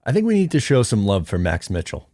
I think we need to show some love for Max Mitchell.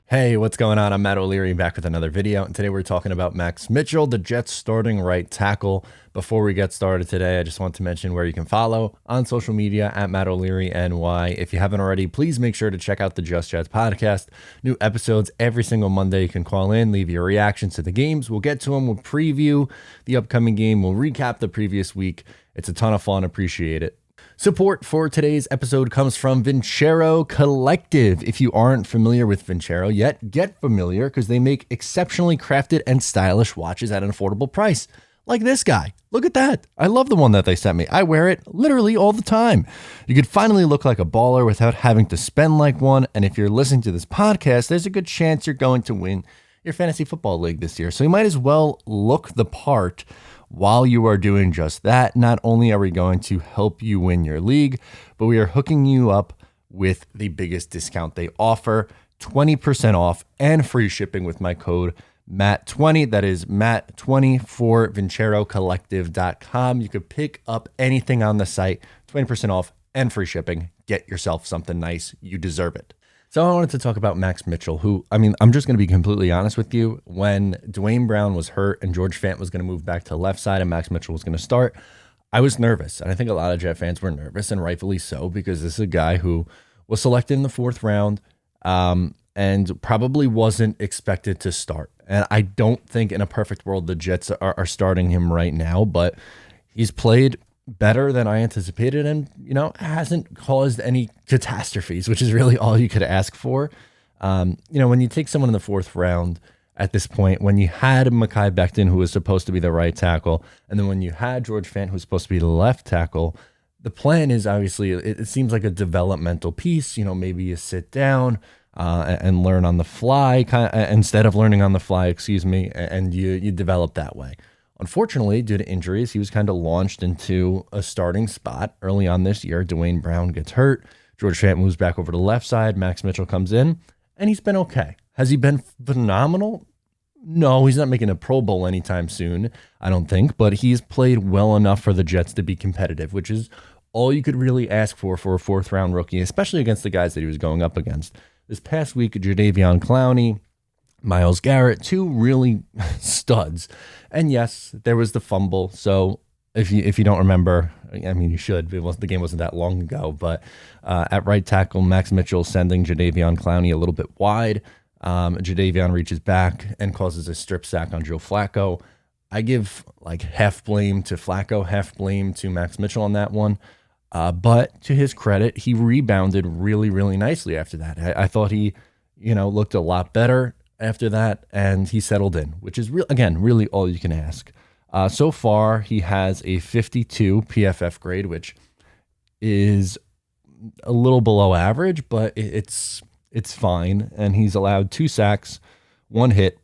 Hey, what's going on? I'm Matt O'Leary, back with another video, and today we're talking about Max Mitchell, the Jets starting right tackle. Before we get started today, I just want to mention where you can follow on social media at Matt O'Leary NY. If you haven't already, please make sure to check out the Just Jets podcast. New episodes every single Monday. You can call in, leave your reactions to the games. We'll get to them. We'll preview the upcoming game. We'll recap the previous week. It's a ton of fun. Appreciate it. Support for today's episode comes from Vincero Collective. If you aren't familiar with Vincero yet, get familiar because they make exceptionally crafted and stylish watches at an affordable price. Like this guy. Look at that. I love the one that they sent me. I wear it literally all the time. You could finally look like a baller without having to spend like one. And if you're listening to this podcast, there's a good chance you're going to win your fantasy football league this year. So you might as well look the part while you are doing just that. Not only are we going to help you win your league, but we are hooking you up with the biggest discount they offer, 20% off and free shipping with my code MATT20. That is MATT20 for VinceroCollective.com. You could pick up anything on the site, 20% off and free shipping. Get yourself something nice. You deserve it. So I wanted to talk about Max Mitchell, who, I'm just going to be completely honest with you. When Dwayne Brown was hurt and George Fant was going to move back to the left side and Max Mitchell was going to start, I was nervous. And I think a lot of Jet fans were nervous, and rightfully so, because this is a guy who was selected in the fourth round and probably wasn't expected to start. And I don't think in a perfect world the Jets are starting him right now, but he's played better than I anticipated and, hasn't caused any catastrophes, which is really all you could ask for. When you take someone in the fourth round at this point, when you had Mekhi Becton, who was supposed to be the right tackle, and then when you had George Fant, who was supposed to be the left tackle, the plan is obviously, it seems like a developmental piece. Maybe you sit down and learn on the fly, instead of learning on the fly, and you develop that way. Unfortunately, due to injuries, he was kind of launched into a starting spot early on this year. Dwayne Brown gets hurt. George Fant moves back over to the left side. Max Mitchell comes in, and he's been okay. Has he been phenomenal? No, he's not making a Pro Bowl anytime soon, I don't think, but he's played well enough for the Jets to be competitive, which is all you could really ask for a fourth-round rookie, especially against the guys that he was going up against. This past week, Jadeveon Clowney, Myles Garrett, two really studs. And yes, there was the fumble. So if you don't remember, you should. The game wasn't that long ago. But at right tackle, Max Mitchell sending Jadeveon Clowney a little bit wide. Jadeveon reaches back and causes a strip sack on Joe Flacco. I give half blame to Flacco, half blame to Max Mitchell on that one. But to his credit, he rebounded really, really nicely after that. I thought he, looked a lot better after that, and he settled in, which is really all you can ask. So far, he has a 52 PFF grade, which is a little below average, but it's fine. And he's allowed 2 sacks, 1 hit,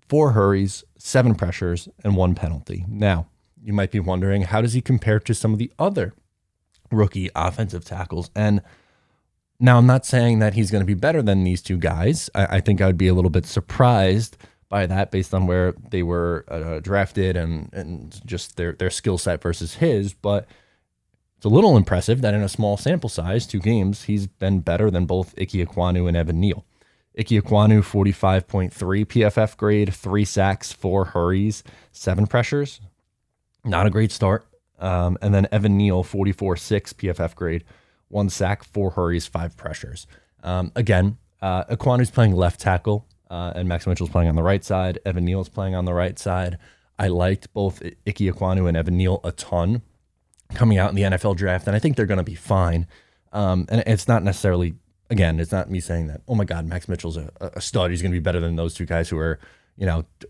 4 hurries, 7 pressures, and 1 penalty. Now, you might be wondering, how does he compare to some of the other rookie offensive tackles? And now, I'm not saying that he's going to be better than these two guys. I think I would be a little bit surprised by that based on where they were drafted and just their skill set versus his. But it's a little impressive that in a small sample size, 2 games, he's been better than both Ike Ekwonu and Evan Neal. Ike Ekwonu, 45.3 PFF grade, 3 sacks, 4 hurries, 7 pressures. Not a great start. And then Evan Neal, 44.6 PFF grade, 1 sack, 4 hurries, 5 pressures. Ekwonu's playing left tackle, and Max Mitchell's playing on the right side. Evan Neal's playing on the right side. I liked both Ike Ekwonu and Evan Neal a ton coming out in the NFL draft, and I think they're going to be fine. And it's not necessarily, it's not me saying that, oh my God, Max Mitchell's a stud. He's going to be better than those two guys who are,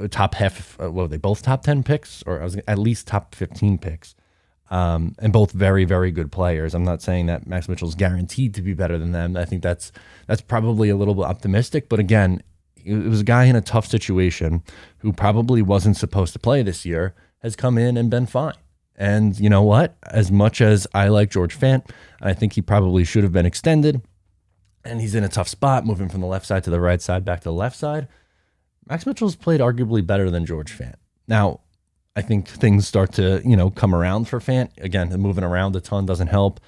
top half. What were they, both top 10 picks? Or at least top 15 picks. And both very, very good players. I'm not saying that Max Mitchell's guaranteed to be better than them. I think that's probably a little bit optimistic. But again, it was a guy in a tough situation who probably wasn't supposed to play this year, has come in and been fine. And you know what? As much as I like George Fant, I think he probably should have been extended. And he's in a tough spot, moving from the left side to the right side, back to the left side. Max Mitchell's played arguably better than George Fant. Now, I think things start to, come around for Fant. Again, moving around a ton doesn't help.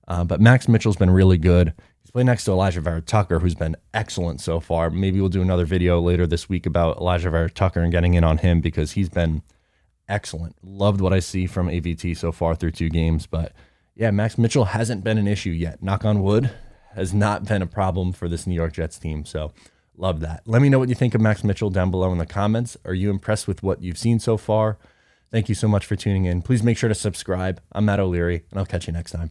But Max Mitchell's been really good. He's played next to Elijah Vera-Tucker, who's been excellent so far. Maybe we'll do another video later this week about Elijah Vera-Tucker and getting in on him because he's been excellent. Loved what I see from AVT so far through 2 games. But yeah, Max Mitchell hasn't been an issue yet. Knock on wood, has not been a problem for this New York Jets team. So love that. Let me know what you think of Max Mitchell down below in the comments. Are you impressed with what you've seen so far? Thank you so much for tuning in. Please make sure to subscribe. I'm Matt O'Leary, and I'll catch you next time.